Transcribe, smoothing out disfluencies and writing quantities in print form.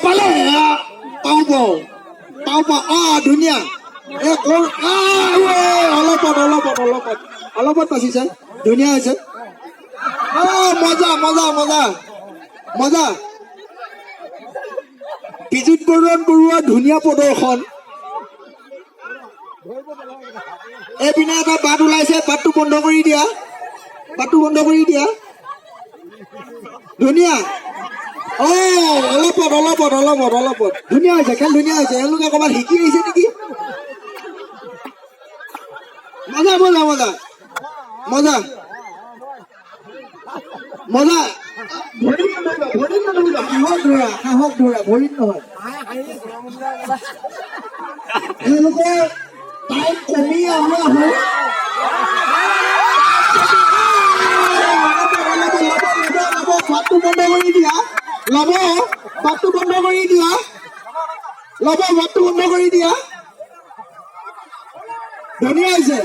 পালে পাওঁ ধুনীয়া অলপত বাচিছে ধুনীয়া হৈছে মজা মজা মজা মজা বিজুত বৰুৱা ধুনীয়া প্ৰদৰ্শন এইপিনে এটা বাট ওলাইছে বাটটো বন্ধ কৰি দিয়া ধুনীয়া অলপত ধুনীয়া হৈছে খেল ধুনীয়া হৈছে এওঁলোকে ক'ৰবাত শিকি আহিছে নেকি মজা মজা মজা মজা মজা সাহস ধৰা ভৰিত নহয় এওঁলোকে টাইম কমি বাটটো বন্ধ কৰি দিয়া বাটটো বন্ধ কৰি দিয়া ধুনীয়া হৈছে